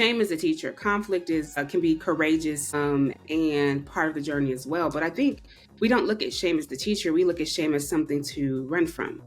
shame is a teacher. Conflict is can be courageous and part of the journey as well. But I think we don't look at shame as the teacher. We look at shame as something to run from.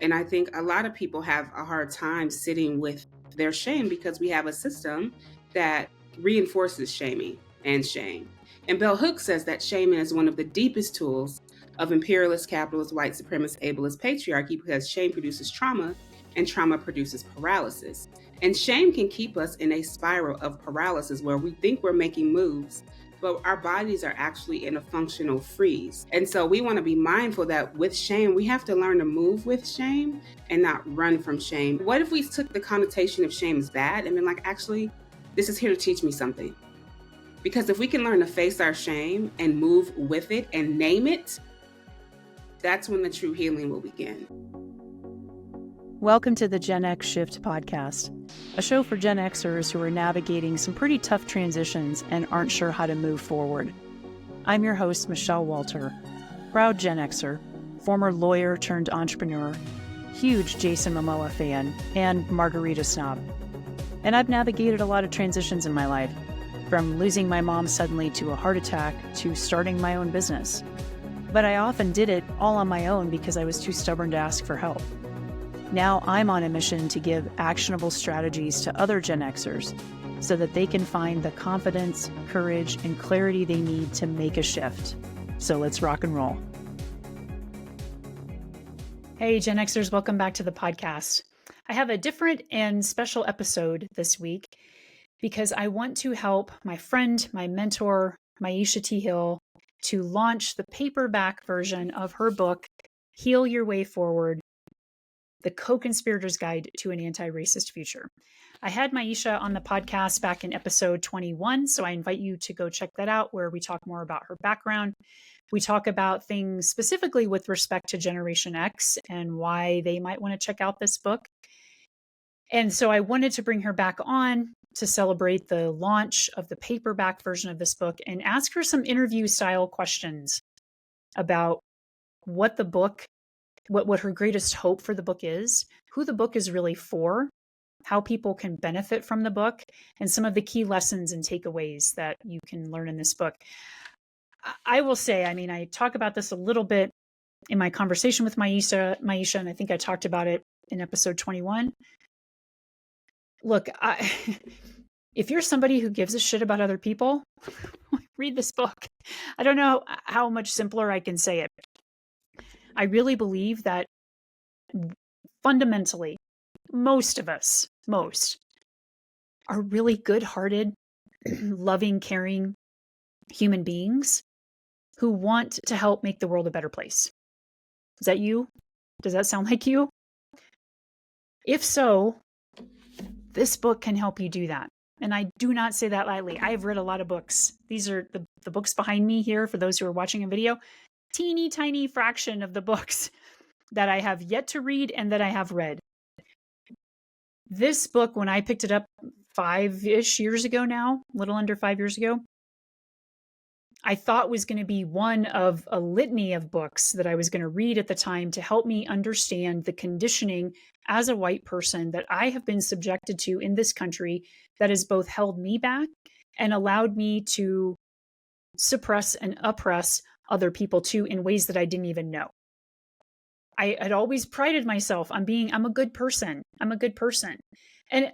And I think a lot of people have a hard time sitting with their shame because we have a system that reinforces shaming and shame. And Bell Hooks says that shaming is one of the deepest tools of imperialist, capitalist, white supremacist, ableist patriarchy because shame produces trauma and trauma produces paralysis. And shame can keep us in a spiral of paralysis where we think we're making moves, but our bodies are actually in a functional freeze. And so we want to be mindful that with shame, we have to learn to move with shame and not run from shame. What if we took the connotation of shame as bad and been like, actually, this is here to teach me something? Because if we can learn to face our shame and move with it and name it, that's when the true healing will begin. Welcome to the Gen X Shift podcast, a show for Gen Xers who are navigating some pretty tough transitions and aren't sure how to move forward. I'm your host, Michelle Walter, proud Gen Xer, former lawyer turned entrepreneur, huge Jason Momoa fan, and margarita snob. And I've navigated a lot of transitions in my life, from losing my mom suddenly to a heart attack to starting my own business. But I often did it all on my own because I was too stubborn to ask for help. Now I'm on a mission to give actionable strategies to other Gen Xers so that they can find the confidence, courage, and clarity they need to make a shift. So let's rock and roll. Hey, Gen Xers, welcome back to the podcast. I have a different and special episode this week because I want to help my friend, my mentor, myisha T. Hill, to launch the paperback version of her book, Heal Your Way Forward, The Co-Conspirator's Guide to an Anti-Racist Future. I had myisha on the podcast back in episode 21, so I invite you to go check that out where we talk more about her background. We talk about things specifically with respect to Generation X and why they might want to check out this book. And so I wanted to bring her back on to celebrate the launch of the paperback version of this book and ask her some interview style questions about what the book, what her greatest hope for the book is, who the book is really for, how people can benefit from the book, and some of the key lessons and takeaways that you can learn in this book. I will say, I talk about this a little bit in my conversation with myisha, and I think I talked about it in episode 21. Look, if you're somebody who gives a shit about other people, read this book. I don't know how much simpler I can say it. I really believe that fundamentally, most of us, are really good-hearted, loving, caring human beings who want to help make the world a better place. Is that you? Does that sound like you? If so, this book can help you do that. And I do not say that lightly. I've read a lot of books. These are the books behind me here for those who are watching a video. Teeny tiny fraction of the books that I have yet to read and that I have read. This book, when I picked it up 5-ish years ago now, a little under 5 years ago, I thought was going to be one of a litany of books that I was going to read at the time to help me understand the conditioning as a white person that I have been subjected to in this country that has both held me back and allowed me to suppress and oppress other people too in ways that I didn't even know. I had always prided myself on I'm a good person. I'm a good person. And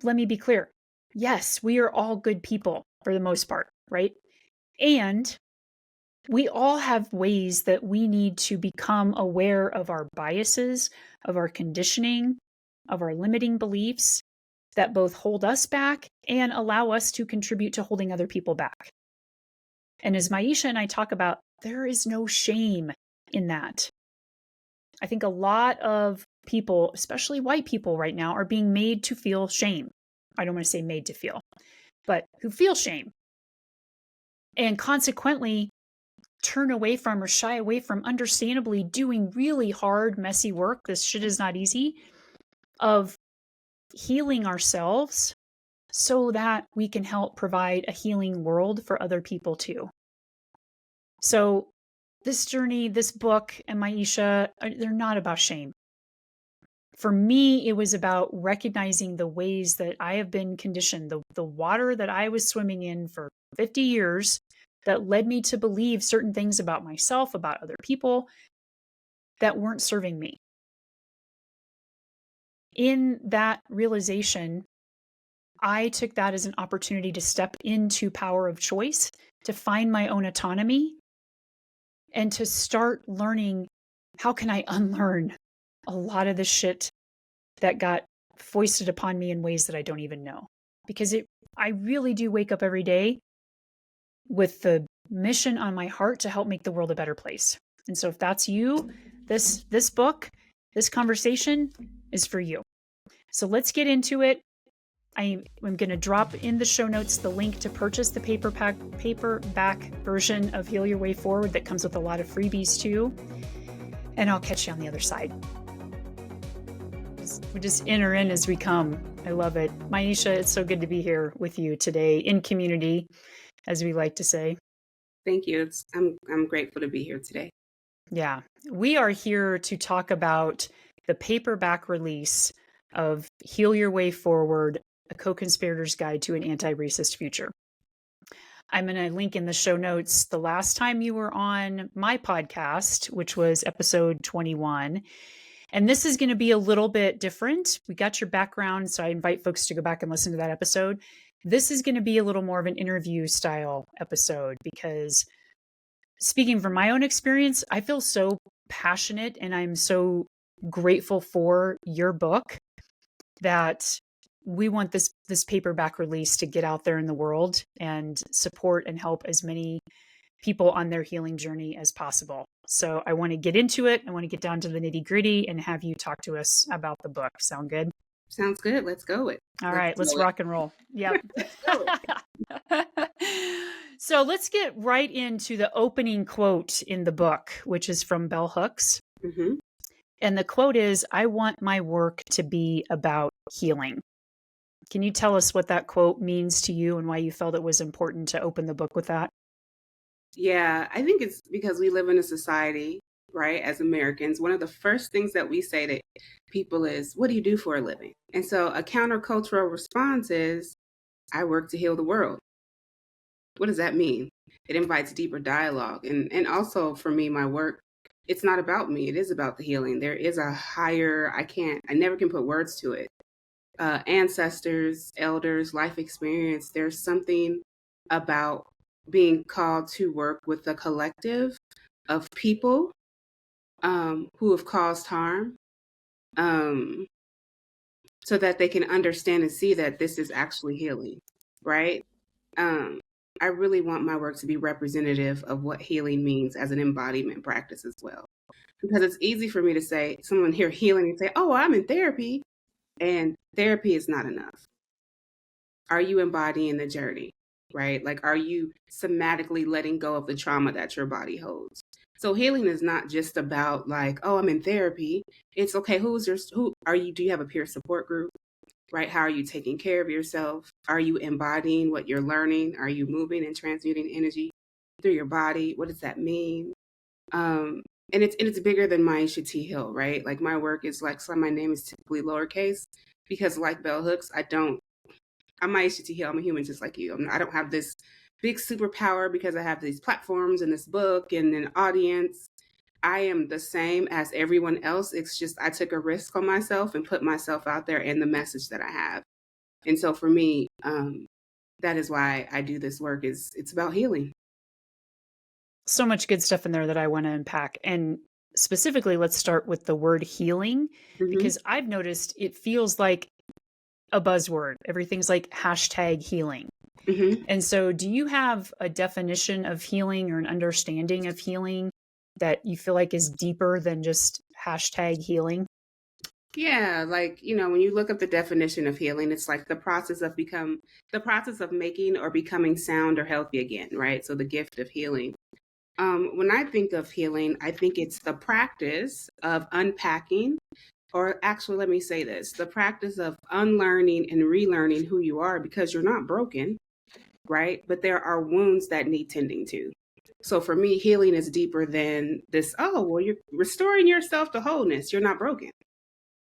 let me be clear. Yes, we are all good people for the most part, right? And we all have ways that we need to become aware of our biases, of our conditioning, of our limiting beliefs that both hold us back and allow us to contribute to holding other people back. And as myisha and I talk about, there is no shame in that. I think a lot of people, especially white people right now, are being made to feel shame. I don't want to say made to feel, but who feel shame. And consequently, turn away from or shy away from understandably doing really hard, messy work. This shit is not easy. Of healing ourselves so that we can help provide a healing world for other people too. So this journey, this book, and myisha, they're not about shame. for me, it was about recognizing the ways that I have been conditioned, the water that I was swimming in for 50 years that led me to believe certain things about myself, about other people that weren't serving me. In that realization, I took that as an opportunity to step into power of choice, to find my own autonomy, and to start learning, how can I unlearn a lot of the shit that got foisted upon me in ways that I don't even know. Because I really do wake up every day with the mission on my heart to help make the world a better place. And so if that's you, this book, this conversation is for you. So let's get into it. I'm going to drop in the show notes the link to purchase the paperback version of Heal Your Way Forward that comes with a lot of freebies too. And I'll catch you on the other side. We just enter in as we come. I love it. myisha, it's so good to be here with you today in community, as we like to say. Thank you. I'm grateful to be here today. Yeah. We are here to talk about the paperback release of Heal Your Way Forward, a Co-Conspirator's Guide to an Anti-Racist Future. I'm going to link in the show notes the last time you were on my podcast, which was episode 21. And this is going to be a little bit different. We got your background, so I invite folks to go back and listen to that episode. This is going to be a little more of an interview style episode because, speaking from my own experience, I feel so passionate and I'm so grateful for your book that we want this paperback release to get out there in the world and support and help as many people on their healing journey as possible. So I want to get into it. I want to get down to the nitty gritty and have you talk to us about the book. Sound good? Sounds good. Let's go. All right, let's rock and roll. Yep. So let's get right into the opening quote in the book, which is from Bell Hooks. Mm-hmm. And the quote is, "I want my work to be about healing." Can you tell us what that quote means to you and why you felt it was important to open the book with that? Yeah, I think it's because we live in a society, right, as Americans, one of the first things that we say to people is, what do you do for a living? And so a countercultural response is, I work to heal the world. What does that mean? It invites deeper dialogue. And also for me, my work, it's not about me. It is about the healing. There is a higher, I never can put words to it. Ancestors, elders, life experience. There's something about being called to work with a collective of people who have caused harm so that they can understand and see that this is actually healing, right? I really want my work to be representative of what healing means as an embodiment practice as well. Because it's easy for me to say, someone hear healing and say, oh, I'm in therapy. And therapy is not enough. Are you embodying the journey, right? Like, are you somatically letting go of the trauma that your body holds? So healing is not just about like, oh, I'm in therapy. It's okay. Do you have a peer support group, right? How are you taking care of yourself? Are you embodying what you're learning? Are you moving and transmuting energy through your body? What does that mean? And it's bigger than myisha T. Hill, right? Like my work is like, so my name is typically lowercase because like Bell Hooks, I'm myisha T. Hill. I'm a human just like you. I don't have this big superpower because I have these platforms and this book and an audience. I am the same as everyone else. It's just I took a risk on myself and put myself out there and the message that I have. And so for me, that is why I do this work. It's about healing. So much good stuff in there that I want to unpack. And specifically, let's start with the word healing, because I've noticed it feels like a buzzword. Everything's like hashtag healing. And so do you have a definition of healing or an understanding of healing that you feel like is deeper than just hashtag healing? Yeah, like, when you look up the definition of healing, it's like the process of making or becoming sound or healthy again, right? So the gift of healing. When I think of healing, I think it's the practice of unpacking, or actually, let me say this, the practice of unlearning and relearning who you are because you're not broken, right? But there are wounds that need tending to. So for me, healing is deeper than this, oh, well, you're restoring yourself to wholeness. You're not broken.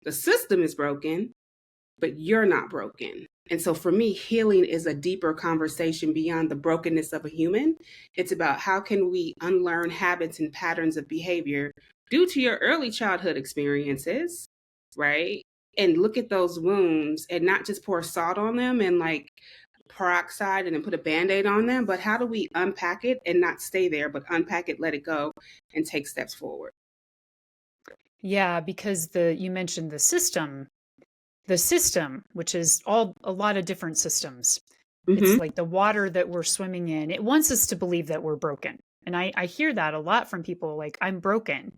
The system is broken, but you're not broken. And so for me, healing is a deeper conversation beyond the brokenness of a human. It's about how can we unlearn habits and patterns of behavior due to your early childhood experiences, right? And look at those wounds and not just pour salt on them and like peroxide and then put a band-aid on them, but how do we unpack it and not stay there, but unpack it, let it go, and take steps forward? Yeah, because you mentioned the system, which is a lot of different systems. It's Mm-hmm. like the water that we're swimming in. It wants us to believe that we're broken. And I hear that a lot from people like, I'm broken.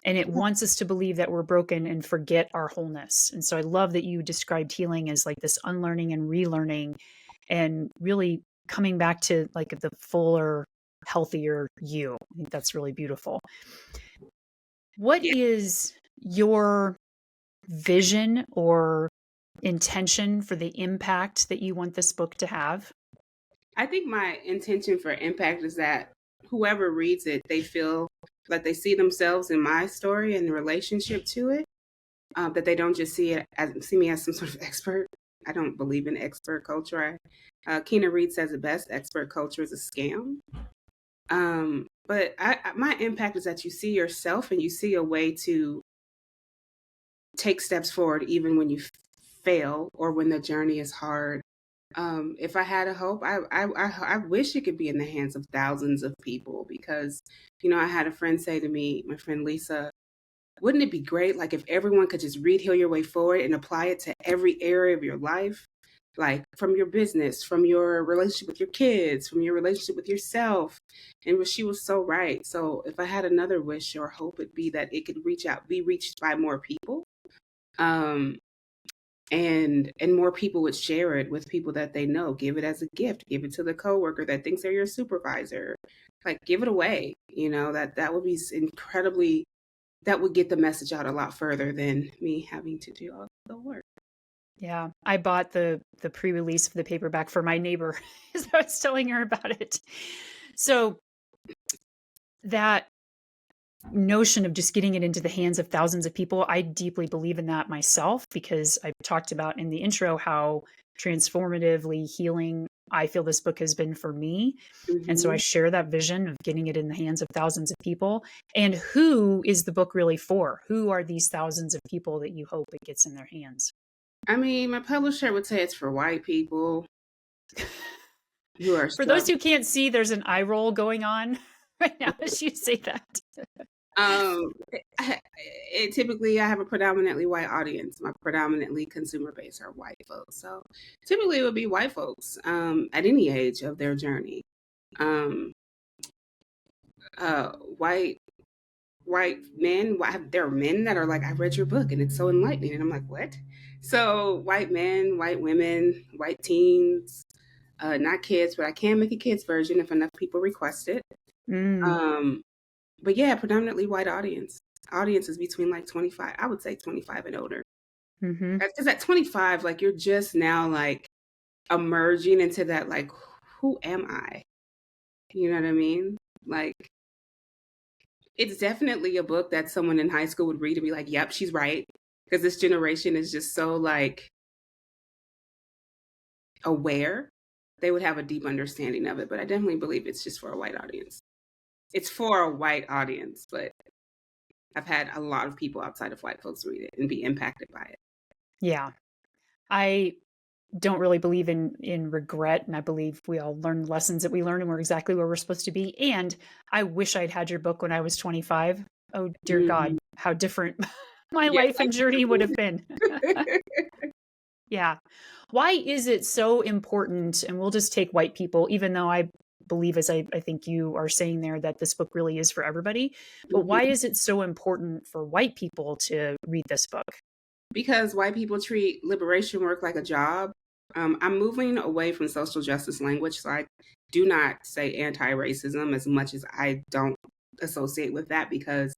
And it wants us to believe that we're broken and forget our wholeness. And so I love that you described healing as like this unlearning and relearning and really coming back to like the fuller, healthier you. I think that's really beautiful. What Yeah. is your vision or intention for the impact that you want this book to have? I think my intention for impact is that whoever reads it, they feel like they see themselves in my story and the relationship to it. That they don't just see me as some sort of expert. I don't believe in expert culture. Keena Reed says the best expert culture is a scam. But my impact is that you see yourself and you see a way to take steps forward even when you fail or when the journey is hard. If I had a hope, I wish it could be in the hands of thousands of people because, I had a friend say to me, my friend Lisa, wouldn't it be great like if everyone could just read Heal Your Way Forward and apply it to every area of your life? Like from your business, from your relationship with your kids, from your relationship with yourself. And she was so right. So if I had another wish or hope, it'd be that it could be reached by more people. Um, and more people would share it with people that they know. Give it as a gift. Give it to the coworker that thinks they're your supervisor. Like give it away. That would be incredibly. That would get the message out a lot further than me having to do all the work. Yeah, I bought the pre-release of the paperback for my neighbor as I was telling her about it. So that notion of just getting it into the hands of thousands of people, I deeply believe in that myself because I've talked about in the intro how transformatively healing I feel this book has been for me. And so I Mm-hmm. share that vision of getting it in the hands of thousands of people. And who is the book really for? Who are these thousands of people that you hope it gets in their hands? I mean, my publisher would say it's for white people who are For those struggling. who can't see, there's an eye roll going on right now as you say that. Typically, I have a predominantly white audience. My predominantly consumer base are white folks. So typically, it would be white folks at any age of their journey. Um, white men. There are men that are like, I read your book and it's so enlightening, and I'm like, what? So white men, white women, white teens, not kids, but I can make a kids version if enough people request it. Mm, Um, but yeah, predominantly white audience. Audience is between like 25, I would say 25 and older. hmm Because at 25, like you're just now like emerging into that, like, who am I? You know what I mean? Like, it's definitely a book that someone in high school would read and be like, yep, she's right. Because this generation is just so like aware. They would have a deep understanding of it. But I definitely believe it's just for a white audience. It's for a white audience, but I've had a lot of people outside of white folks read it and be impacted by it. Yeah. I don't really believe in regret, and I believe we all learn lessons that we learn and we're exactly where we're supposed to be. And I wish I'd had your book when I was 25. Oh dear God, Mhm. how different my Yeah, life life and would journey would have been. have been. Yeah. Why is it so important? And we'll just take white people, even though I believe, as I think you are saying there, that this book really is for everybody. But why Mhm. is it so important for white people to read this book? Because white people treat liberation work like a job. I'm moving away from social justice language, so I do not say anti-racism as much as I don't associate with that because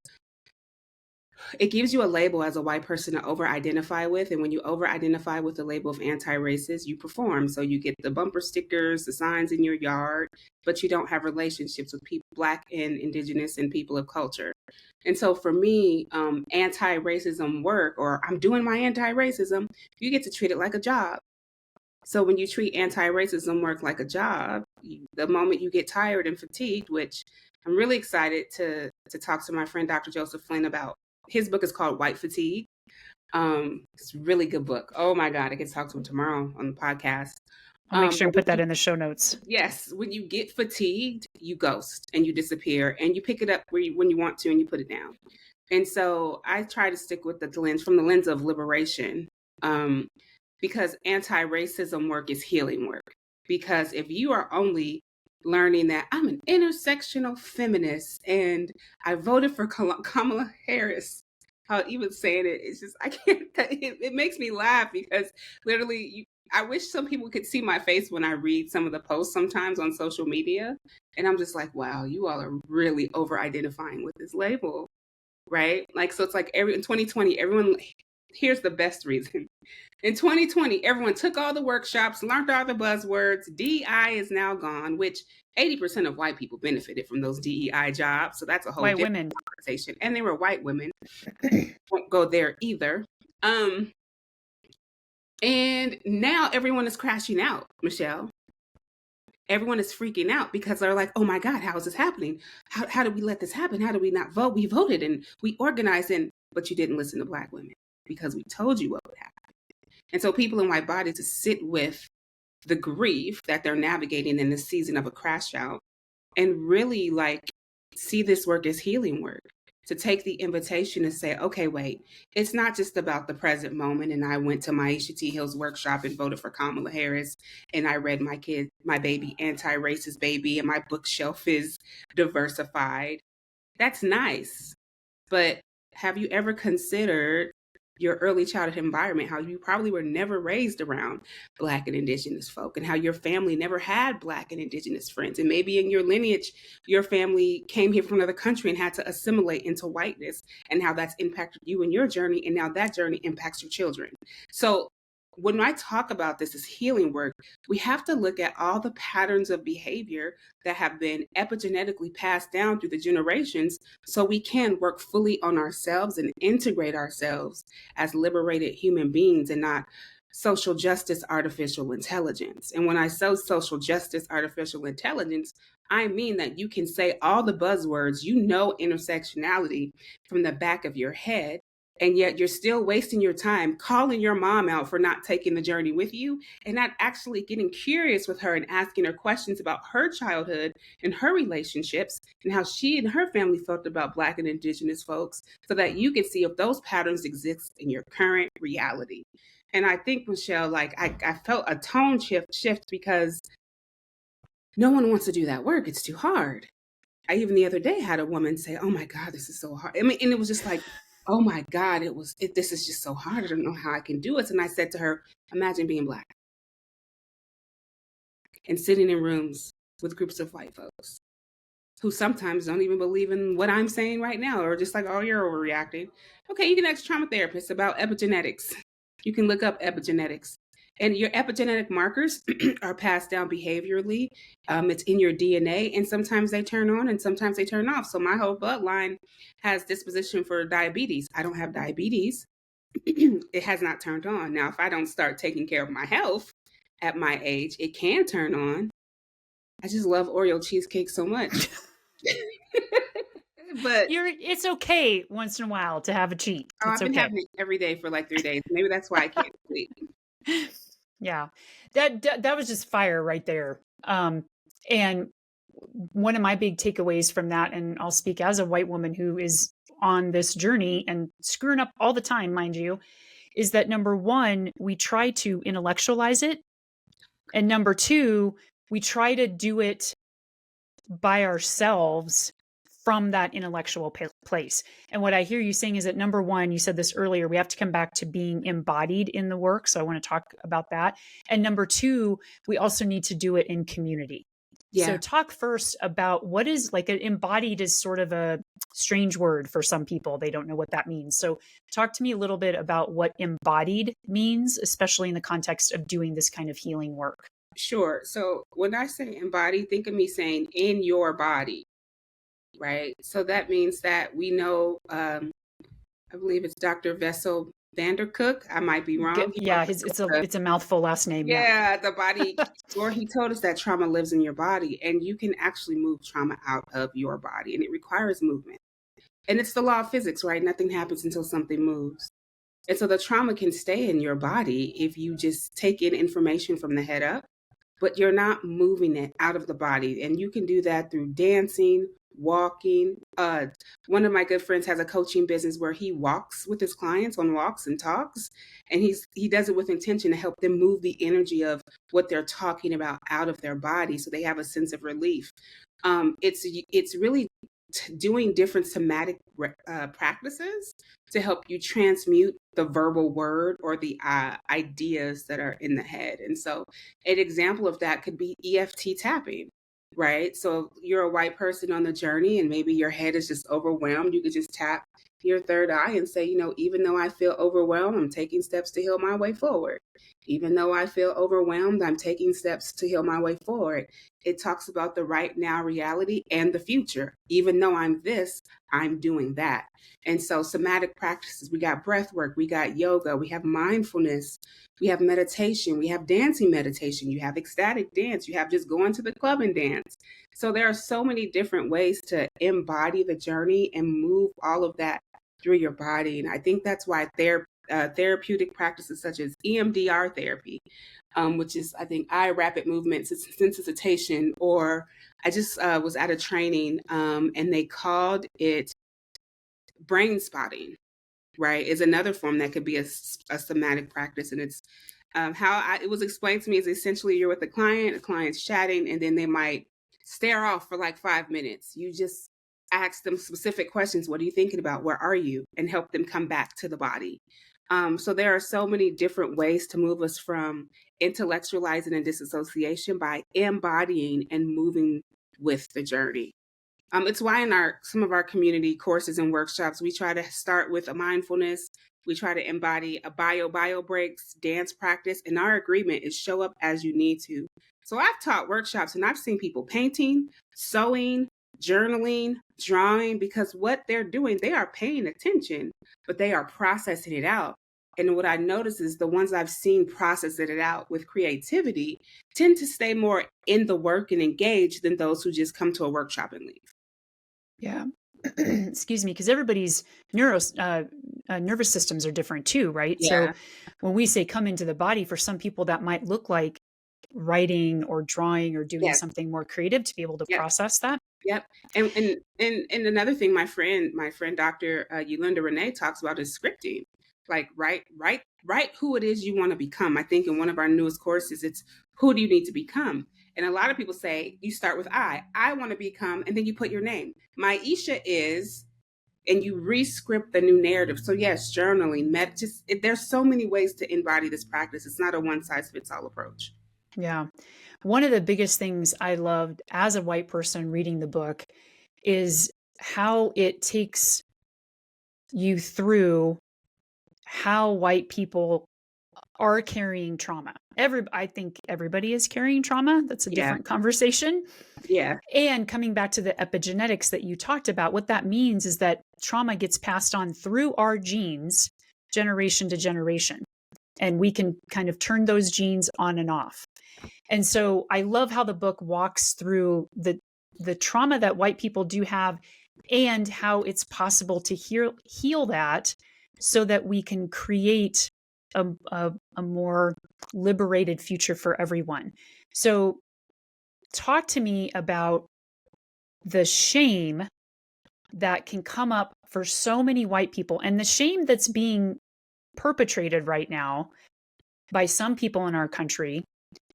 It gives you a label as a white person to over-identify with, and when you over-identify with the label of anti-racist, you perform. So you get the bumper stickers, the signs in your yard, but you don't have relationships with people, Black and Indigenous and people of culture. And so for me, anti-racism work, or I'm doing my anti-racism, you get to treat it like a job. So when you treat anti-racism work like a job, the moment you get tired and fatigued, which I'm really excited to talk to my friend Dr. Joseph Flynn about. His book is called White Fatigue. It's a really good book. Oh my God, I get to talk to him tomorrow on the podcast. I'll make sure and put that you, in the show notes. yes, when you get fatigued, you ghost and you disappear and you pick it up when you want to and you put it down. And so I try to stick with the lens of liberation, because anti-racism work is healing work. Because if you are only learning that I'm an intersectional feminist and I voted for Kamala Harris, how even saying it, it's just, I can't, it makes me laugh because literally I wish some people could see my face when I read some of the posts sometimes on social media. And I'm just like, wow, you all are really over identifying with this label, right? Like, so it's like in 2020, everyone, here's the best reason. In 2020, everyone took all the workshops, learned all the buzzwords. DEI is now gone, which 80% of white people benefited from those DEI jobs. So that's a whole White different women. conversation. And they were white women. Won't go there either. And now everyone is crashing out, Michelle. Everyone is freaking out because they're like, oh my God, how is this happening? How did we let this happen? How did we not vote? We voted and we organized, but you didn't listen to Black women because we told you what would happen. And so people in white bodies to sit with the grief that they're navigating in this season of a crash out and really like see this work as healing work, to take the invitation and say, okay, wait, it's not just about the present moment. And I went to myisha T. Hill's workshop and voted for Kamala Harris. And I read my baby, anti-racist baby, and my bookshelf is diversified. That's nice. But have you ever considered your early childhood environment, how you probably were never raised around Black and Indigenous folk, and how your family never had Black and Indigenous friends? And maybe in your lineage, your family came here from another country and had to assimilate into whiteness, and how that's impacted you in your journey. And now that journey impacts your children. So when I talk about this as healing work, we have to look at all the patterns of behavior that have been epigenetically passed down through the generations so we can work fully on ourselves and integrate ourselves as liberated human beings and not social justice artificial intelligence. And when I say social justice artificial intelligence, I mean that you can say all the buzzwords, intersectionality from the back of your head, and yet you're still wasting your time calling your mom out for not taking the journey with you and not actually getting curious with her and asking her questions about her childhood and her relationships and how she and her family felt about Black and Indigenous folks, so that you can see if those patterns exist in your current reality. And I think, Michelle, like I felt a tone shift because no one wants to do that work. It's too hard. I even the other day had a woman say, oh my God, this is so hard. I mean, and it was just like, oh my God, this is just so hard. I don't know how I can do it. And I said to her, imagine being Black and sitting in rooms with groups of white folks who sometimes don't even believe in what I'm saying right now, or just like, oh, you're overreacting. Okay, you can ask trauma therapists about epigenetics. You can look up epigenetics. And your epigenetic markers are passed down behaviorally. It's in your DNA, and sometimes they turn on and sometimes they turn off. So my whole bloodline has disposition for diabetes. I don't have diabetes. It has not turned on. Now, if I don't start taking care of my health at my age, it can turn on. I just love Oreo cheesecake so much. But it's okay once in a while to have a cheat. I've been having it every day for like 3 days. Maybe that's why I can't sleep. Yeah, that was just fire right there. And one of my big takeaways from that, and I'll speak as a white woman who is on this journey and screwing up all the time, mind you, is that number one, we try to intellectualize it. And number two, we try to do it by ourselves from that intellectual place. And what I hear you saying is that number one, you said this earlier, we have to come back to being embodied in the work. So I want to talk about that. And number two, we also need to do it in community. Yeah. So talk first about what is like embodied is sort of a strange word for some people. They don't know what that means. So talk to me a little bit about what embodied means, especially in the context of doing this kind of healing work. Sure. So when I say embody, think of me saying in your body, right? So that means that we know, I believe it's Dr. Vessel Vandercook. I might be wrong. He wrote Yeah, the it's book, a mouthful last name. Yeah. yeah, the body, or he told us that trauma lives in your body and you can actually move trauma out of your body and it requires movement. And it's the law of physics, right? Nothing happens until something moves. And so the trauma can stay in your body if you just take in information from the head up, but you're not moving it out of the body. And you can do that through dancing, walking. One of my good friends has a coaching business where he walks with his clients on walks and talks, and he does it with intention to help them move the energy of what they're talking about out of their body, so they have a sense of relief. It's really doing different somatic practices to help you transmute the verbal word or the ideas that are in the head. And so an example of that could be EFT tapping, right? So you're a white person on the journey and maybe your head is just overwhelmed. You could just tap your third eye and say, even though I feel overwhelmed, I'm taking steps to heal my way forward. Even though I feel overwhelmed, I'm taking steps to heal my way forward. It talks about the right now reality and the future. Even though I'm this, I'm doing that. And so somatic practices, we got breath work, we got yoga, we have mindfulness, we have meditation, we have dancing meditation, you have ecstatic dance, you have just going to the club and dance. So there are so many different ways to embody the journey and move all of that through your body. And I think that's why therapeutic practices such as EMDR therapy, which is, I think, eye rapid movement sensitization, or I just was at a training and they called it brain spotting, right? Is another form that could be a somatic practice. And it's it was explained to me is essentially you're with the client's chatting, and then they might stare off for like 5 minutes. You just ask them specific questions. What are you thinking about? Where are you? And help them come back to the body. So there are so many different ways to move us from intellectualizing and disassociation by embodying and moving with the journey. It's why in some of our community courses and workshops, we try to start with a mindfulness. We try to embody a bio breaks, dance practice, and our agreement is show up as you need to. So I've taught workshops and I've seen people painting, sewing, journaling, drawing, because what they're doing, they are paying attention, but they are processing it out. And what I notice is the ones I've seen processing it out with creativity tend to stay more in the work and engaged than those who just come to a workshop and leave. Yeah. Excuse me, because everybody's nervous systems are different too, right? Yeah. So when we say come into the body, for some people that might look like writing or drawing or doing Yes. something more creative to be able to Yep. process that. Yep. And another thing my friend Dr. Yolanda Renee talks about is scripting. Like write who it is you want to become. I think in one of our newest courses, it's who do you need to become? And a lot of people say you start with I want to become, and then you put your name. myisha is, and you re-script the new narrative. So yes, journaling, there's so many ways to embody this practice. It's not a one size fits all approach. Yeah. One of the biggest things I loved as a white person reading the book is how it takes you through how white people are carrying trauma. I think everybody is carrying trauma. That's a different conversation. Yeah. And coming back to the epigenetics that you talked about, what that means is that trauma gets passed on through our genes, generation to generation. And we can kind of turn those genes on and off. And so I love how the book walks through the trauma that white people do have and how it's possible to heal that so that we can create a more liberated future for everyone. So talk to me about the shame that can come up for so many white people and the shame that's being perpetrated right now by some people in our country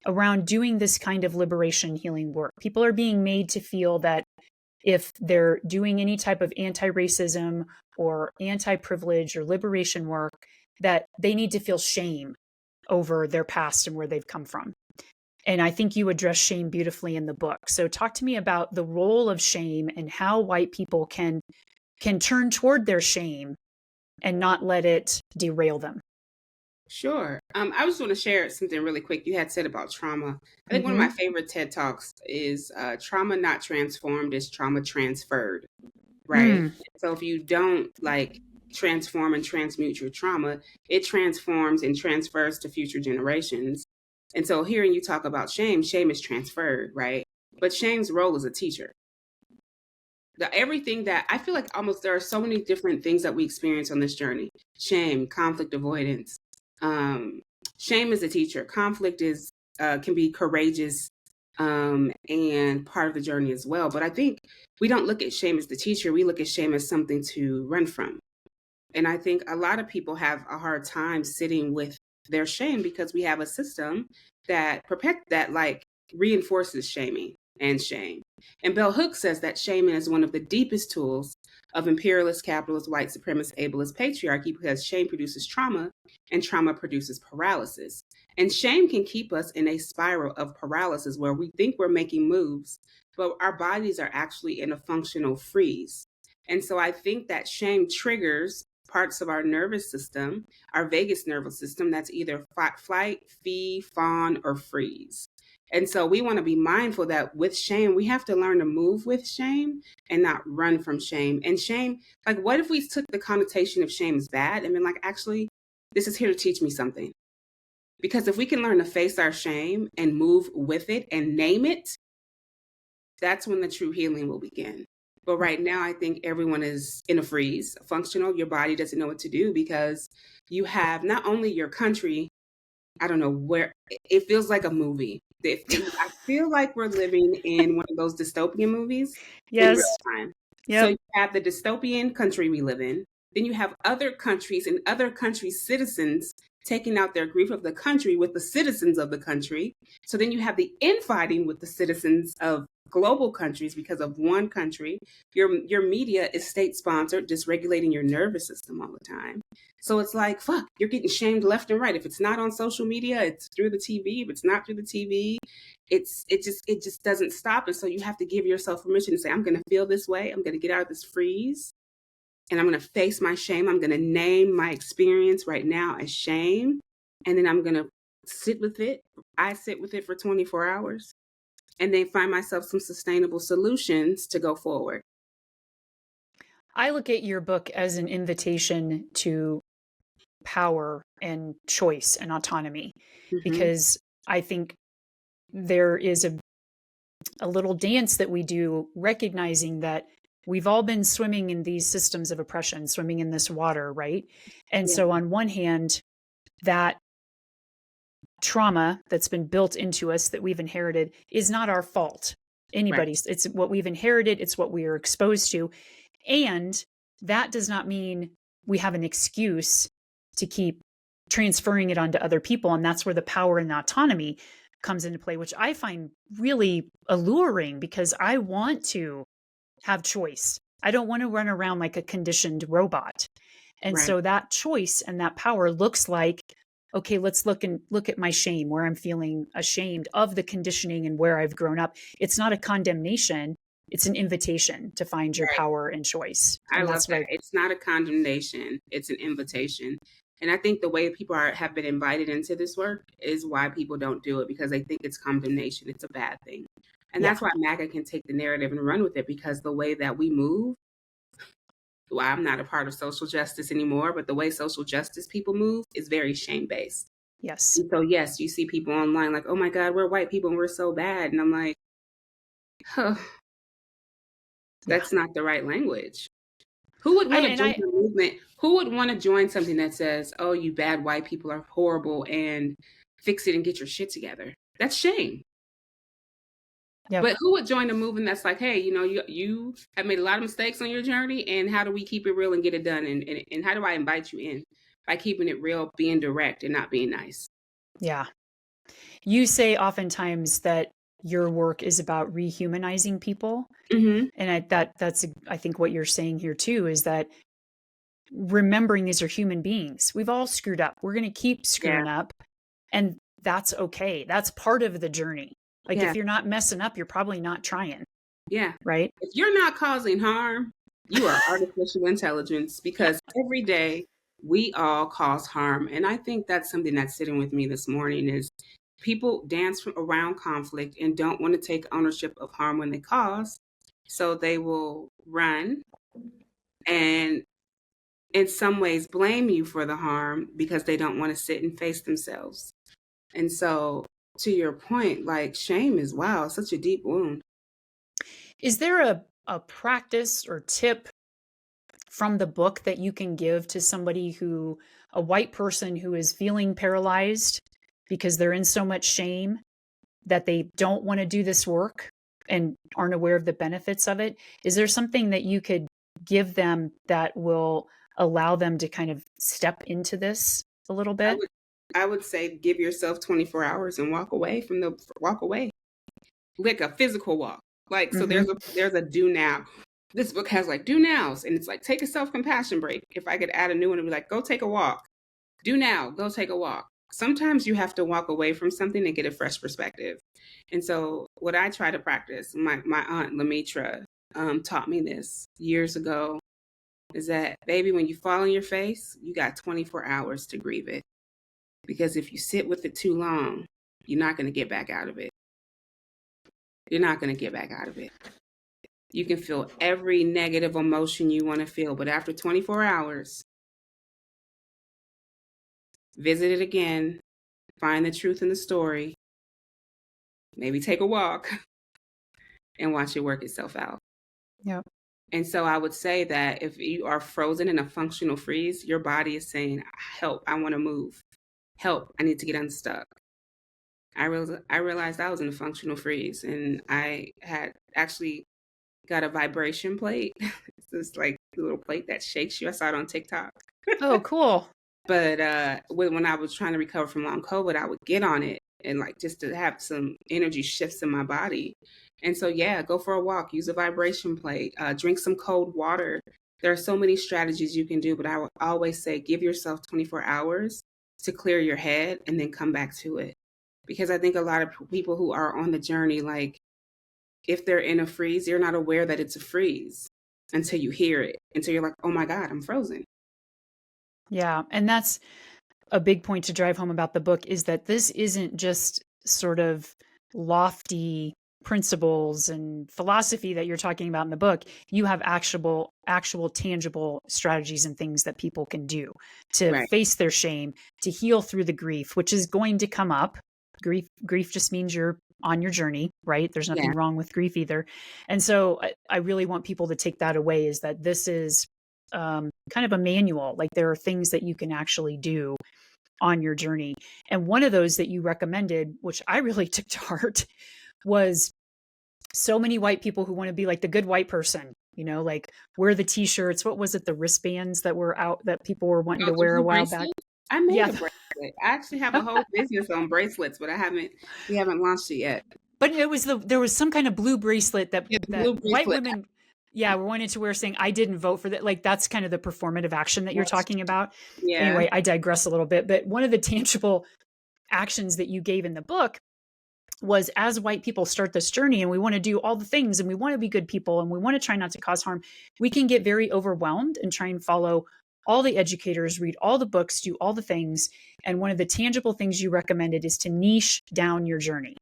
around doing this kind of liberation healing work. People are being made to feel that if they're doing any type of anti-racism or anti-privilege or liberation work, that they need to feel shame over their past and where they've come from. And I think you address shame beautifully in the book. So talk to me about the role of shame and how white people can can turn toward their shame and not let it derail them. Sure. I just want to share something really quick. You had said about trauma. I think one of Mm-hmm. my favorite TED Talks is trauma not transformed is trauma transferred, right? Mm. So if you don't like transform and transmute your trauma, it transforms and transfers to future generations. And so hearing you talk about shame, shame is transferred, right? But shame's role is a teacher. Everything that I feel like almost there are so many different things that we experience on this journey: shame, conflict avoidance. Um, Shame is a teacher. Conflict is can be courageous and part of the journey as well. But I think we don't look at shame as the teacher. We look at shame as something to run from. And I think a lot of people have a hard time sitting with their shame because we have a system that like reinforces shaming and shame. And Bell Hooks says that shaming is one of the deepest tools of imperialist, capitalist, white supremacist, ableist patriarchy because shame produces trauma and trauma produces paralysis. And shame can keep us in a spiral of paralysis where we think we're making moves, but our bodies are actually in a functional freeze. And so I think that shame triggers parts of our nervous system, our vagus nervous system, that's either fight, flight, flee, fawn, or freeze. And so we want to be mindful that with shame, we have to learn to move with shame and not run from shame. And shame, like, what if we took the connotation of shame as bad and been like, actually, this is here to teach me something? Because if we can learn to face our shame and move with it and name it, that's when the true healing will begin. But right now, I think everyone is in a freeze, functional. Your body doesn't know what to do because you have not only your country, I don't know where, it feels like a movie. I feel like we're living in one of those dystopian movies in real Yes. time. So Yep. you have the dystopian country we live in. Then you have other countries and other countries' citizens taking out their grief of the country with the citizens of the country. So then you have the infighting with the citizens of global countries because of one country. Your media is state sponsored, dysregulating your nervous system all the time. So it's like, fuck, you're getting shamed left and right. If it's not on social media, it's through the TV. If it's not through the TV, it just doesn't stop. And so you have to give yourself permission to say, I'm gonna feel this way, I'm gonna get out of this freeze, and I'm gonna face my shame. I'm gonna name my experience right now as shame. And then I'm gonna sit with it. I sit with it for 24 hours and then find myself some sustainable solutions to go forward. I look at your book as an invitation to power and choice and autonomy Mm-hmm. because I think there is a little dance that we do recognizing that we've all been swimming in these systems of oppression, swimming in this water, right? And Yeah. so on one hand, that trauma that's been built into us that we've inherited is not our fault. Anybody's. It's what we've inherited, it's what we are exposed to. And that does not mean we have an excuse to keep transferring it onto other people. And that's where the power and the autonomy comes into play, which I find really alluring because I want to have choice. I don't want to run around like a conditioned robot. And Right. so that choice and that power looks like, okay, let's look at my shame, where I'm feeling ashamed of the conditioning and where I've grown up. It's not a condemnation. It's an invitation to find your Right. power and choice. I And love that's that. what It's not a condemnation, it's an invitation. And I think the way people have been invited into this work is why people don't do it because they think it's condemnation. It's a bad thing. And yeah. that's why MAGA can take the narrative and run with it because the way that we move, well, I'm not a part of social justice anymore, but the way social justice people move is very shame based. Yes. And so, yes, you see people online like, oh my God, we're white people and we're so bad. And I'm like, huh, Yeah. that's not the right language. Who would want to join I a movement? Who would want to join something that says, "Oh, you bad white people are horrible and fix it and get your shit together"? That's shame. yeah. But who would join a movement that's like, "Hey, you have made a lot of mistakes on your journey, and how do we keep it real and get it done? And how do I invite you in by keeping it real, being direct, and not being nice?" Yeah. You say oftentimes that your work is about rehumanizing people. Mm-hmm. And that's I think what you're saying here too is that remembering these are human beings. We've all screwed up. We're going to keep Yeah. screwing up, and that's okay. That's part of the journey. Like Yeah. if you're not messing up, you're probably not trying, Yeah. right? If you're not causing harm, You are artificial intelligence because every day we all cause harm. And I think that's something that's sitting with me this morning is people dance around conflict and don't want to take ownership of harm when they cause. So they will run and in some ways blame you for the harm because they don't want to sit and face themselves. And so to your point, like shame is wow, such a deep wound. Is there a practice or tip from the book that you can give to somebody a white person who is feeling paralyzed because they're in so much shame that they don't want to do this work and aren't aware of the benefits of it? Is there something that you could give them that will allow them to kind of step into this a little I bit? would I would say give yourself 24 hours and walk away. Like a physical walk. Like so Hmm. there's a do now. This book has like do nows and it's like take a self-compassion break. If I could add a new one, it'd be like go take a walk. Do now, go take a walk. Sometimes you have to walk away from something and get a fresh perspective. And so what I try to practice, my aunt Lemitra taught me this years ago, is that baby, when you fall on your face, you got 24 hours to grieve it. Because if you sit with it too long, you're not going to get back out of it. You're not going to get back out of it. You can feel every negative emotion you want to feel, but after 24 hours, visit it again, find the truth in the story, maybe take a walk and watch it work itself out. Yeah. And so I would say that if you are frozen in a functional freeze, your body is saying, help, I want to move. Help, I need to get unstuck. I realized I was in a functional freeze and I had actually got a vibration plate. It's this like little plate that shakes you. I saw it on TikTok. Oh, cool. But when I was trying to recover from long COVID, I would get on it and like just to have some energy shifts in my body. And so, yeah, go for a walk, use a vibration plate, drink some cold water. There are so many strategies you can do, but I would always say give yourself 24 hours to clear your head and then come back to it. Because I think a lot of people who are on the journey, like if they're in a freeze, you're not aware that it's a freeze until you hear it, until you're like, oh my God, I'm frozen. Yeah. And that's a big point to drive home about the book is that this isn't just sort of lofty principles and philosophy that you're talking about in the book. You have actual tangible strategies and things that people can do to Right. face their shame, to heal through the grief, which is going to come up. Grief just means you're on your journey, right? There's Yeah. nothing wrong with grief either. And so I really want people to take that away is that this is kind of a manual. Like there are things that you can actually do on your journey. And one of those that you recommended, which I really took to heart, was so many white people who want to be like the good white person, like wear the t-shirts. What was it? The wristbands that were out that people were wanting Oh, to the wear a blue while back. bracelet? I made Yeah. a bracelet. I actually have a whole business on bracelets, but we haven't launched it yet. But there was some kind of blue bracelet that Yeah, the that blue white bracelet. women, yeah, were wanted to wear saying, I didn't vote for that. Like that's kind of the performative action that you're Yes. talking about. Yeah. Anyway, I digress a little bit, but one of the tangible actions that you gave in the book was as white people start this journey and we want to do all the things and we want to be good people and we want to try not to cause harm, we can get very overwhelmed and try and follow all the educators, read all the books, do all the things. And one of the tangible things you recommended is to niche down your journey.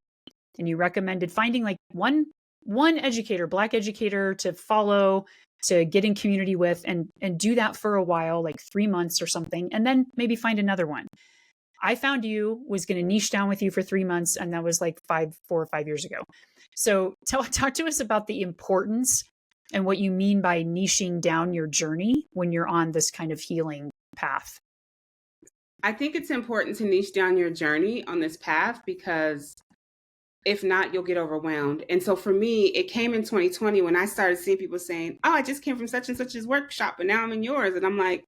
And you recommended finding like one educator, Black educator to follow, to get in community with and do that for a while, like 3 months or something, and then maybe find another one. I found you, was going to niche down with you for 3 months, and that was like 4 or 5 years ago. So talk to us about the importance and what you mean by niching down your journey when you're on this kind of healing path. I think it's important to niche down your journey on this path because if not, you'll get overwhelmed. And so for me, it came in 2020 when I started seeing people saying, oh, I just came from such and such's workshop and now I'm in yours. And I'm like,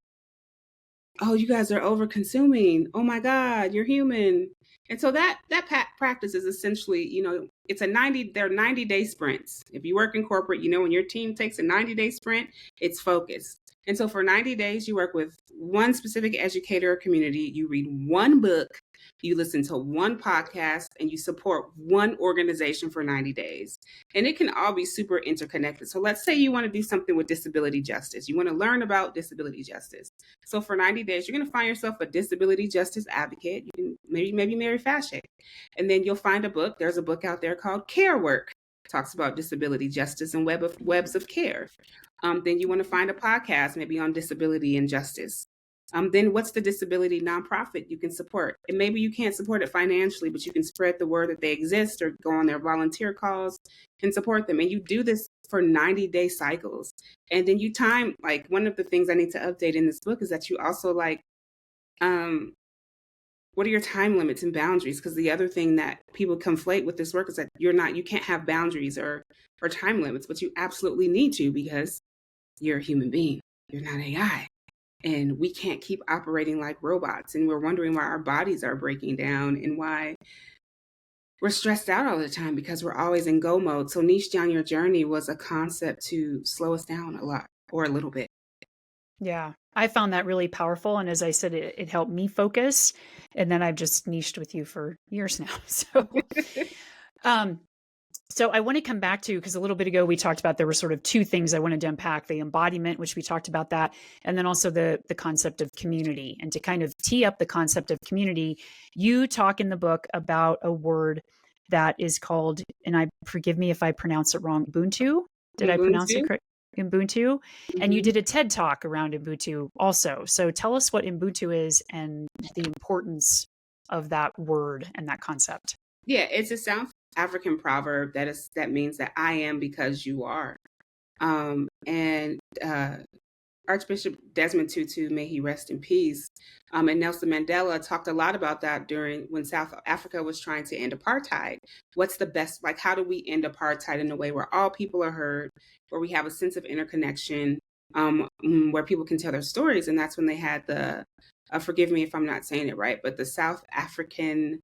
oh, you guys are over consuming. Oh my God, you're human. And so that practice is essentially, they're 90-day sprints. If you work in corporate, when your team takes a 90-day sprint, it's focused. And so for 90 days, you work with one specific educator or community, you read one book, you listen to one podcast, and you support one organization for 90 days. And it can all be super interconnected. So let's say you want to do something with disability justice. You want to learn about disability justice. So for 90 days, you're going to find yourself a disability justice advocate. You can maybe Mary Fashik. And then you'll find a book. There's a book out there called Care Work. Talks about disability justice and webs of care. Then you want to find a podcast maybe on disability and justice. Then what's the disability nonprofit you can support? And maybe you can't support it financially, but you can spread the word that they exist or go on their volunteer calls and support them. And you do this for 90-day cycles. And then you time, like one of the things I need to update in this book is that you also like, what are your time limits and boundaries? Because the other thing that people conflate with this work is that you can't have boundaries or time limits, but you absolutely need to because you're a human being. You're not AI. And we can't keep operating like robots. And we're wondering why our bodies are breaking down and why we're stressed out all the time because we're always in go mode. So niche down your journey was a concept to slow us down a lot or a little bit. Yeah, I found that really powerful. And as I said, it helped me focus. And then I've just niched with you for years now. So I want to come back to, because a little bit ago we talked about there were sort of two things I wanted to unpack: the embodiment, which we talked about that, and then also the concept of community. And to kind of tee up the concept of community, you talk in the book about a word that is called, and forgive me if I pronounce it wrong, Ubuntu. Did I pronounce it correct? Ubuntu. And you did a TED talk around Ubuntu also. So tell us what Ubuntu is and the importance of that word and that concept. Yeah, it's a South African proverb that means that I am because you are. And Archbishop Desmond Tutu, may he rest in peace, and Nelson Mandela talked a lot about that when South Africa was trying to end apartheid. What's the best, like, how do we end apartheid in a way where all people are heard, where we have a sense of interconnection, where people can tell their stories? And that's when they had forgive me if I'm not saying it right, but the South African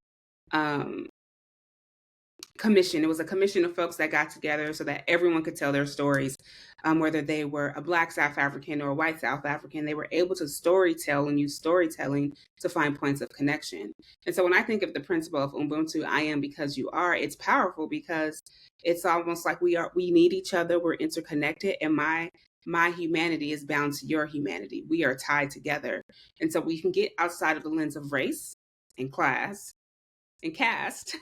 commission. It was a commission of folks that got together so that everyone could tell their stories, whether they were a Black South African or a white South African. They were able to storytell and use storytelling to find points of connection. And so when I think of the principle of Ubuntu, I am because you are, it's powerful because it's almost like we need each other, we're interconnected, and my humanity is bound to your humanity. We are tied together. And so we can get outside of the lens of race and class and caste.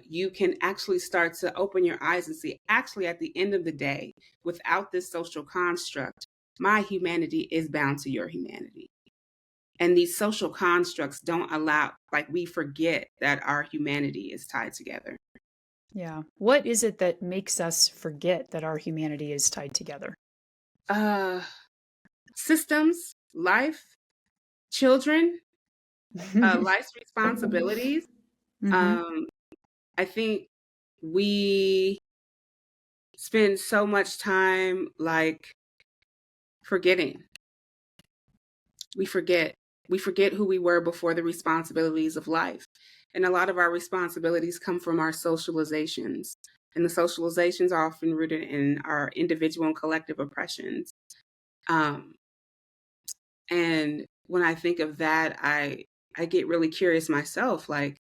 You can actually start to open your eyes and see, actually, at the end of the day, without this social construct, my humanity is bound to your humanity. And these social constructs don't allow, like, we forget that our humanity is tied together. Yeah. What is it that makes us forget that our humanity is tied together? Systems, life, children, life's responsibilities. I think we spend so much time like forgetting. We forget who we were before the responsibilities of life. And a lot of our responsibilities come from our socializations. And the socializations are often rooted in our individual and collective oppressions. And when I think of that, I get really curious myself, like,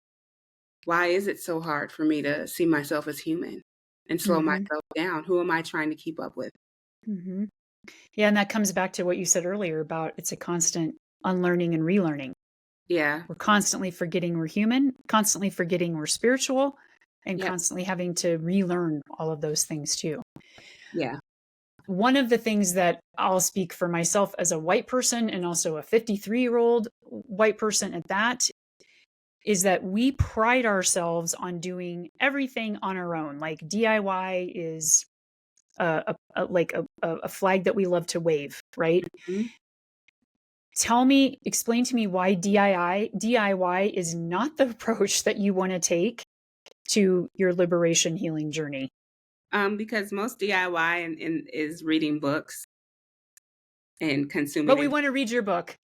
why is it so hard for me to see myself as human and slow myself down? Who am I trying to keep up with? Yeah, and that comes back to what you said earlier about it's a constant unlearning and relearning. Yeah. We're constantly forgetting we're human, constantly forgetting we're spiritual, and Yep. constantly having to relearn all of those things too. Yeah. One of the things that I'll speak for myself as a white person and also a 53-year-old white person at that is that we pride ourselves on doing everything on our own. Like DIY is a flag that we love to wave, right? Explain to me why DIY is not the approach that you want to take to your liberation healing journey. Because most DIY is reading books and consuming. But we want to read your book.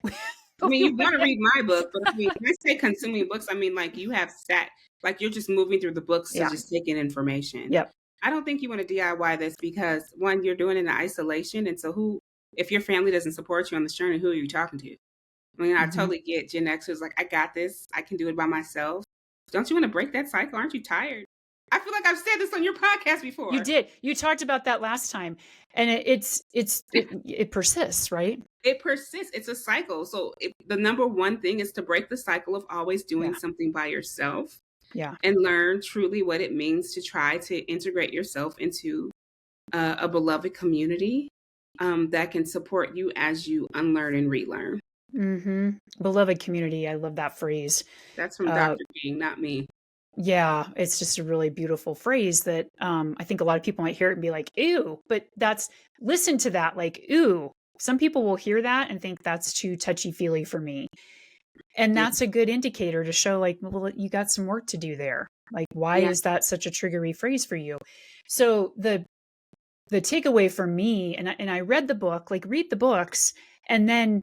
I mean, you want to read my book, but when I say consuming books, I mean, like, you have like, you're just moving through the books to just take in information. Yep. I don't think you want to DIY this because, one, you're doing it in isolation. And so If your family doesn't support you on this journey, who are you talking to? I mean, I Mm-hmm. totally get Gen Xers like, I got this. I can do it by myself. Don't you want to break that cycle? Aren't you tired? I feel like I've said this on your podcast You before. did. You talked about that last time, and it persists, right? It persists. It's a cycle. So the number one thing is to break the cycle of always doing Yeah. something by yourself Yeah. and learn truly what it means to try to integrate yourself into a beloved community that can support you as you unlearn and relearn. Mm-hmm. Beloved community. I love that phrase. That's from Uh, Dr. King, not me. yeah, it's just a really beautiful phrase that I think a lot of people might hear it and be like, ew, but listen to that, like, ew. Some people will hear that and think that's too touchy-feely for me. And Yeah. that's a good indicator to show, like, well, you got some work to do there. Like, why Yeah. is that such a triggery phrase for you? So the takeaway for me, and I read the book, like, read the books and then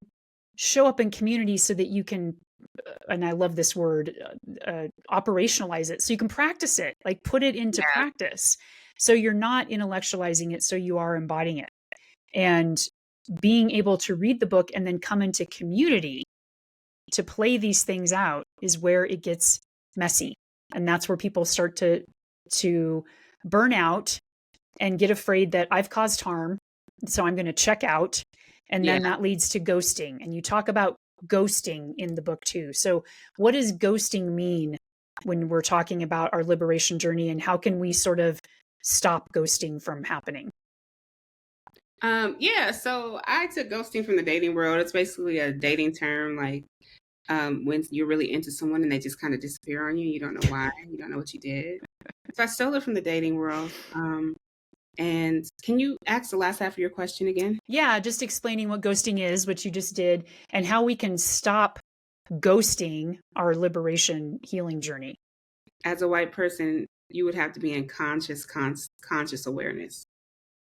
show up in community so that you can, and I love this word, operationalize it. So you can practice it, like put it into Yeah. practice. So you're not intellectualizing it, so you are embodying it. And being able to read the book and then come into community to play these things out is where it gets messy. And that's where people start to burn out and get afraid that I've caused harm, so I'm going to check out. And Yeah. then that leads to ghosting. And you talk about ghosting in the book too. So what does ghosting mean when we're talking about our liberation journey, and how can we sort of stop ghosting from happening? Yeah, so I took ghosting from the dating world. It's basically a dating term, like when you're really into someone and they just kind of disappear on you. You don't know why. You don't know what you did. So I stole it from the dating world. And can you ask the last half of your question again? Yeah, just explaining what ghosting is, which you just did, and how we can stop ghosting our liberation healing journey. As a white person, you would have to be in conscious awareness.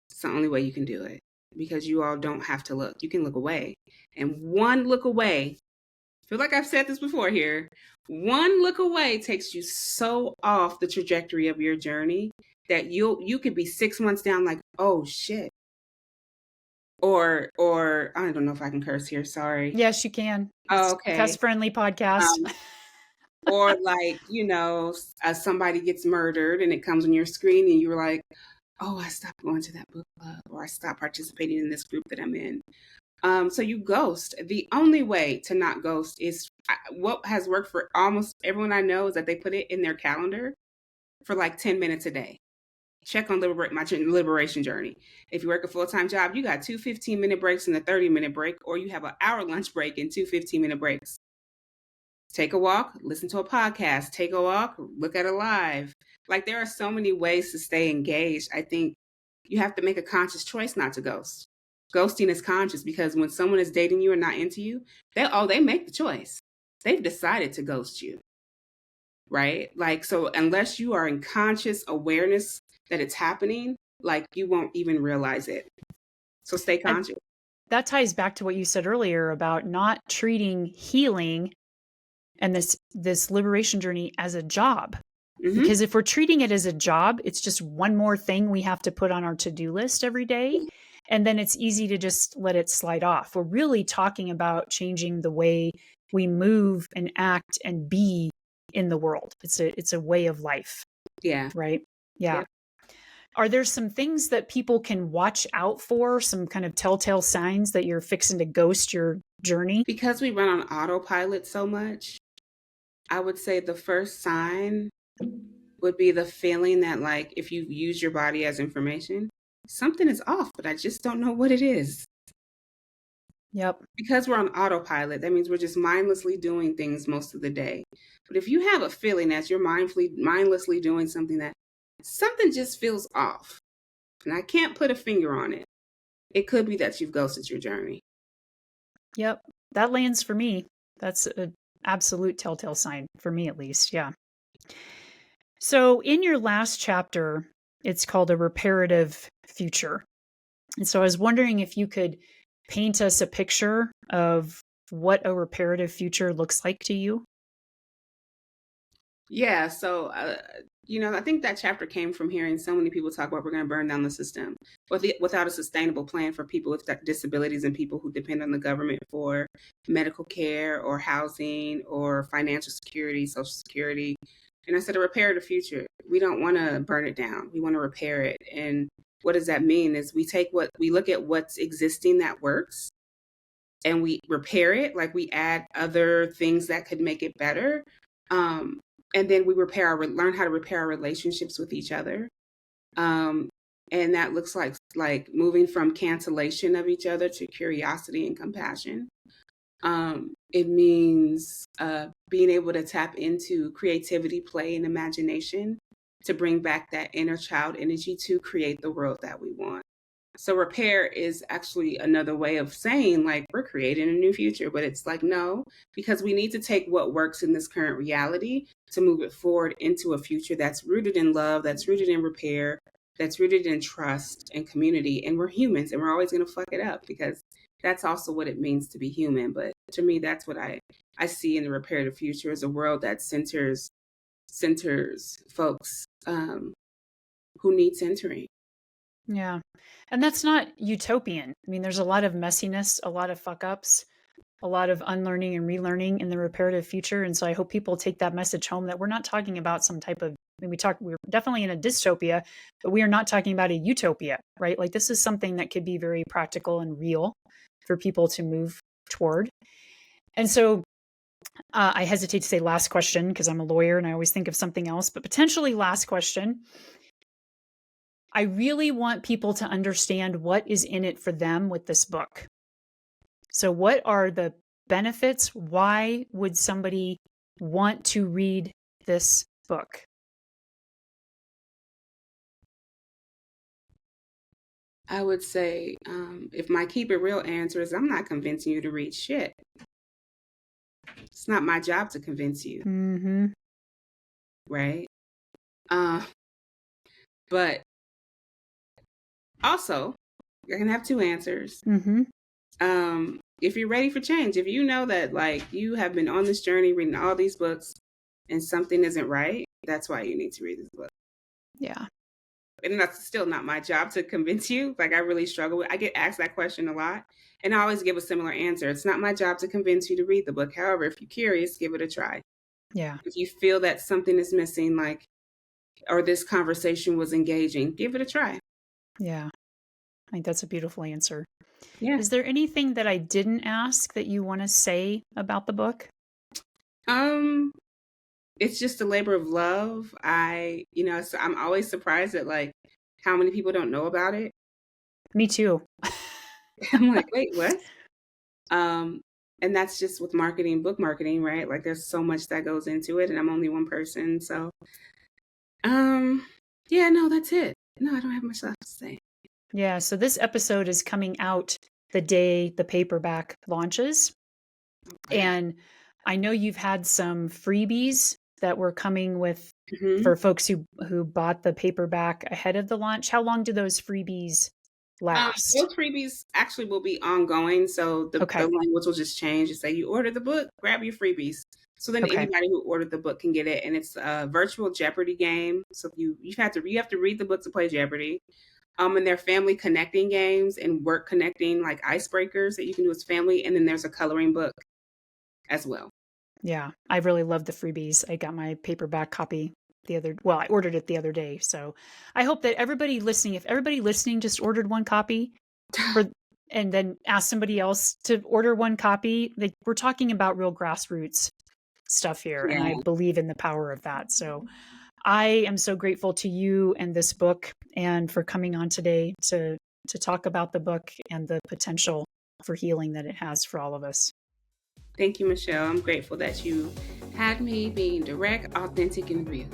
It's the only way you can do it, because you all don't have to look. You can look away. And one look away, I feel like I've said this before here, one look away takes you so off the trajectory of your journey that you could be 6 months down like, oh shit. Or I don't know if I can curse here, sorry. Yes, you can. Oh, It's okay. pest friendly podcast. Or like, somebody gets murdered and it comes on your screen and you're like, oh, I stopped going to that book club, or I stopped participating in this group that I'm in. So you ghost. The only way to not ghost is what has worked for almost everyone I know is that they put it in their calendar for like 10 minutes a day. Check on my liberation journey. If you work a full-time job, you got 2 15-minute breaks and a 30-minute break, or you have an hour lunch break and 2 15-minute breaks. Take a walk, listen to a podcast, take a walk, look at a live. Like, there are so many ways to stay engaged. I think you have to make a conscious choice not to ghost. Ghosting is conscious, because when someone is dating you and not into you, they make the choice. They've decided to ghost you, right? Like, so unless you are in conscious awareness that it's happening, like, you won't even realize it. So stay conscious. That ties back to what you said earlier about not treating healing and this liberation journey as a job. Mm-hmm. Because if we're treating it as a job, it's just one more thing we have to put on our to-do list every day. And then it's easy to just let it slide off. We're really talking about changing the way we move and act and be in the world. It's a way of life. Yeah. Right? Yeah. Yep. Are there some things that people can watch out for, some kind of telltale signs that you're fixing to ghost your journey? Because we run on autopilot so much, I would say the first sign would be the feeling that, like, if you use your body as information, something is off, but I just don't know what it is. Yep. Because we're on autopilot, that means we're just mindlessly doing things most of the day. But if you have a feeling as you're mindlessly doing something, that something just feels off, and I can't put a finger on it, it could be that you've ghosted your journey. Yep. That lands for me. That's an absolute telltale sign, for me at least. Yeah. So in your last chapter, it's called A Reparative Future. And so I was wondering if you could paint us a picture of what a reparative future looks like to you. Yeah, so I think that chapter came from hearing so many people talk about we're going to burn down the system without a sustainable plan for people with disabilities and people who depend on the government for medical care or housing or financial security, social security. And I said, a reparative future. We don't want to burn it down. We want to repair it. And what does that mean? Is we look at what's existing that works and we repair it, like we add other things that could make it better. Um, and then we learn how to repair our relationships with each other. Um, and that looks like moving from cancellation of each other to curiosity and compassion. It means being able to tap into creativity, play, and imagination to bring back that inner child energy to create the world that we want. So repair is actually another way of saying like we're creating a new future, but it's like no, because we need to take what works in this current reality to move it forward into a future that's rooted in love, that's rooted in repair, that's rooted in trust and community. And we're humans and we're always going to fuck it up because that's also what it means to be human. But to me, that's what I see in the reparative future is a world that centers folks who need centering. Yeah. And that's not utopian. I mean, there's a lot of messiness, a lot of fuck ups, a lot of unlearning and relearning in the reparative future. And so I hope people take that message home that we're not talking about some type of, I mean, we're definitely in a dystopia, but we are not talking about a utopia, right? Like this is something that could be very practical and real for people to move toward. And so I hesitate to say last question because I'm a lawyer and I always think of something else, but potentially last question. I really want people to understand what is in it for them with this book. So, what are the benefits? Why would somebody want to read this book? I would say, if my keep it real answer is, I'm not convincing you to read shit. It's not my job to convince you, Mm-hmm. right? Uh, but also, you're gonna have two answers. Mm-hmm. If you're ready for change, if you know that like you have been on this journey reading all these books and something isn't right, that's why you need to read this book. Yeah. And that's still not my job to convince you. Like I really struggle with. I get asked that question a lot, and I always give a similar answer. It's not my job to convince you to read the book. However, if you're curious, give it a try. Yeah. If you feel that something is missing, like or this conversation was engaging, give it a try. Yeah. I think that's a beautiful answer. Yeah. Is there anything that I didn't ask that you want to say about the book? It's just a labor of love. So I'm always surprised at like how many people don't know about it. Me too. I'm like, wait, what? And that's just with marketing, book marketing, right? Like there's so much that goes into it and I'm only one person. So yeah, no, that's it. No, I don't have much left to say. Yeah. So this episode is coming out the day the paperback launches. Okay. And I know you've had some freebies that were coming with Mhm. for folks who bought the paperback ahead of the launch. How long do those freebies last? Those freebies actually will be ongoing. So the Okay. language will just change and say you order the book, grab your freebies. So then Okay. anybody who ordered the book can get it. And it's a virtual Jeopardy game. So you have to read the book to play Jeopardy. And they're family connecting games and work connecting like icebreakers that you can do as family. And then there's a coloring book as well. Yeah. I really love the freebies. I got my paperback copy I ordered it the other day. So I hope that if everybody listening just ordered one copy and then asked somebody else to order one copy, like we're talking about real grassroots stuff here. Yeah. And I believe in the power of that. So I am so grateful to you and this book and for coming on today to talk about the book and the potential for healing that it has for all of us. Thank you, Michelle. I'm grateful that you had me being direct, authentic, and real.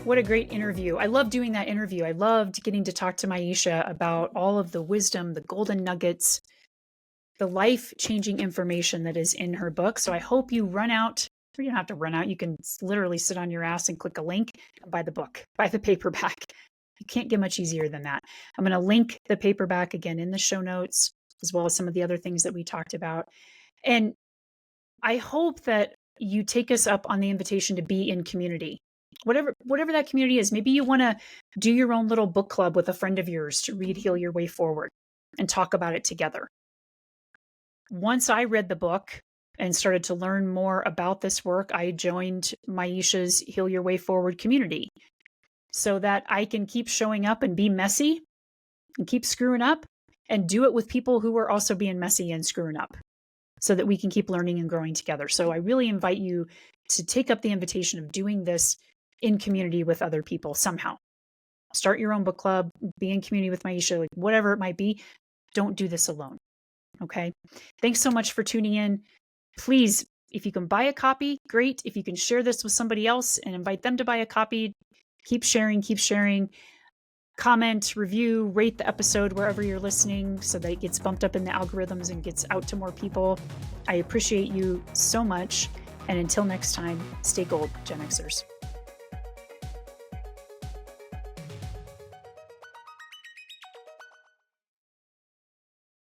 What a great interview. I loved doing that interview. I loved getting to talk to myisha about all of the wisdom, the golden nuggets, the life-changing information that is in her book. So I hope you run out, or you don't have to run out. You can literally sit on your ass and click a link and buy the book, buy the paperback. You can't get much easier than that. I'm going to link the paperback again in the show notes, as well as some of the other things that we talked about. And I hope that you take us up on the invitation to be in community. Whatever that community is. Maybe you want to do your own little book club with a friend of yours to read Heal Your Way Forward and talk about it together. Once I read the book and started to learn more about this work, I joined myisha's Heal Your Way Forward community so that I can keep showing up and be messy and keep screwing up and do it with people who are also being messy and screwing up so that we can keep learning and growing together. So I really invite you to take up the invitation of doing this in community with other people somehow. Start your own book club, be in community with myisha, like whatever it might be. Don't do this alone. Okay. Thanks so much for tuning in. Please, if you can buy a copy, great. If you can share this with somebody else and invite them to buy a copy, keep sharing. Comment, review, rate the episode wherever you're listening so that it gets bumped up in the algorithms and gets out to more people. I appreciate you so much. And until next time, stay gold, Gen Xers.